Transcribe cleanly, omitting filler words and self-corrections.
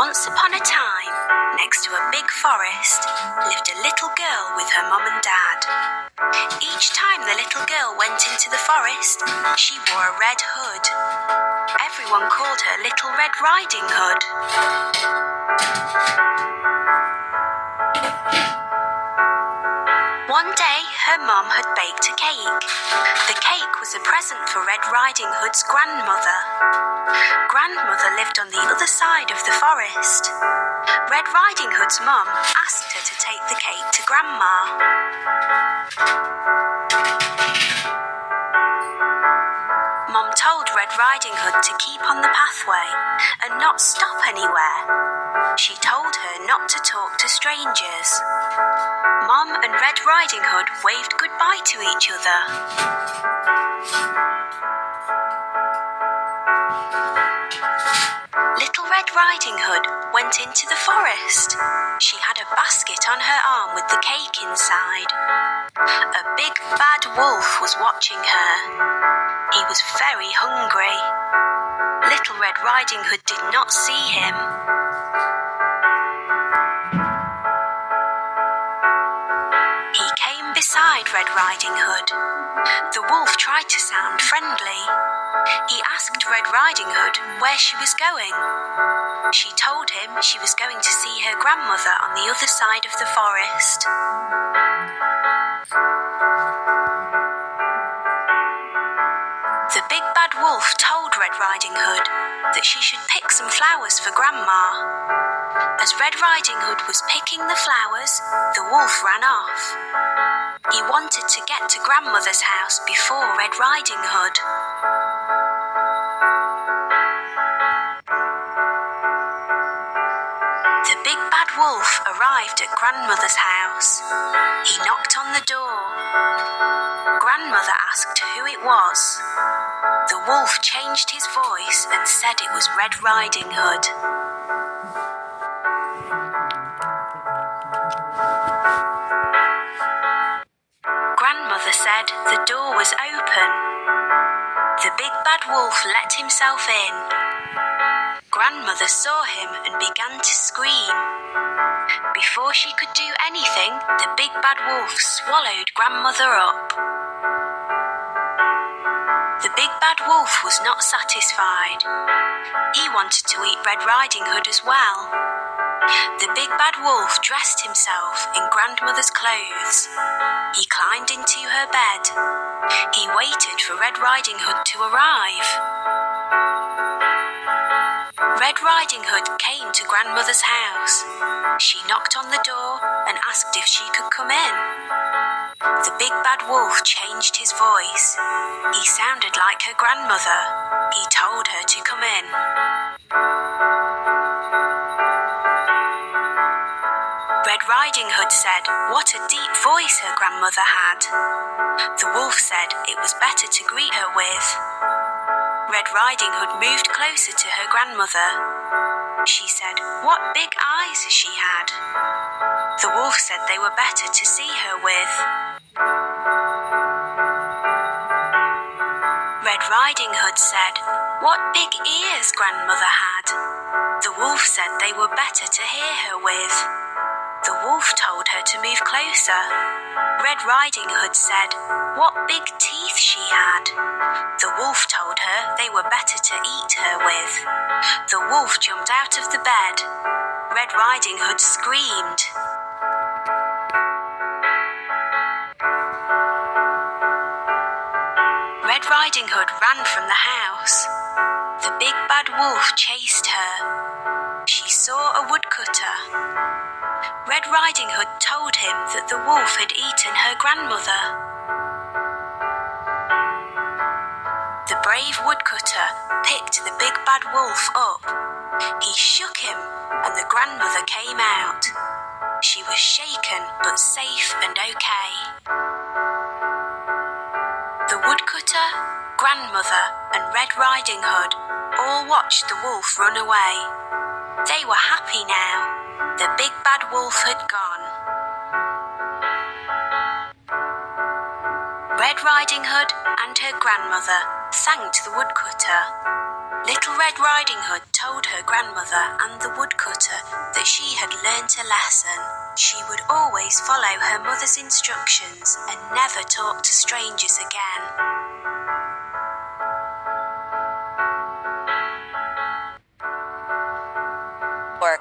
Once upon a time, next to a big forest, lived a little girl with her mum and dad. Each time the little girl went into the forest, she wore a red hood. Everyone called her Little Red Riding Hood. One day, her mum had baked a cake. The cake was a present for Red Riding Hood's grandmother. Grandmother lived on the other side of the forest. Red Riding Hood's mum asked her to take the cake to Grandma. Mum told Red Riding Hood to keep on the pathway and not stop anywhere. She told her not to talk to strangers. Mum and Red Riding Hood waved goodbye to each other. Little Red Riding Hood went into the forest. She had a basket on her arm with the cake inside. A big bad wolf was watching her. He was very hungry. Little Red Riding Hood did not see him. He came beside Red Riding Hood. The wolf tried to sound friendly. He asked Red Riding Hood where she was going. She told him she was going to see her grandmother on the other side of the forest. The big bad wolf told Red Riding Hood that she should pick some flowers for Grandma. As Red Riding Hood was picking the flowers, the wolf ran off. He wanted to get to Grandmother's house before Red Riding Hood. The big bad wolf arrived at Grandmother's house. He knocked on the door. Grandmother asked who it was. The wolf changed his voice and said it was Red Riding Hood. Grandmother said the door was open. The big bad wolf let himself in. Grandmother saw him and began to scream. Before she could do anything, the big bad wolf swallowed Grandmother up. The big bad wolf was not satisfied. He wanted to eat Red Riding Hood as well. The big bad wolf dressed himself in Grandmother's clothes. He climbed into her bed. He waited for Red Riding Hood to arrive. Red Riding Hood came to Grandmother's house. She knocked on the door and asked if she could come in. The big bad wolf changed his voice. He sounded like her grandmother. He told her to come in. Red Riding Hood said what a deep voice her grandmother had. The wolf said it was better to greet her with. Red Riding Hood moved closer to her grandmother. She said what big eyes she had. The wolf said they were better to see her with. Red Riding Hood said what big ears grandmother had. The wolf said they were better to hear her with. The wolf told her to move closer. Red Riding Hood said what big teeth she had. The wolf told her they were better to eat her with. The wolf jumped out of the bed. Red Riding Hood screamed. Red Riding Hood ran from the house. The big bad wolf chased her. She saw a woodcutter. Red Riding Hood told him that the wolf had eaten her grandmother. The brave woodcutter picked the big bad wolf up. He shook him and the grandmother came out. She was shaken but safe and okay. The woodcutter, grandmother and Red Riding Hood all watched the wolf run away. They were happy now. The big bad wolf had gone. Red Riding Hood and her grandmother thanked the woodcutter. Little Red Riding Hood told her grandmother and the woodcutter that she had learnt a lesson. She would always follow her mother's instructions and never talk to strangers again.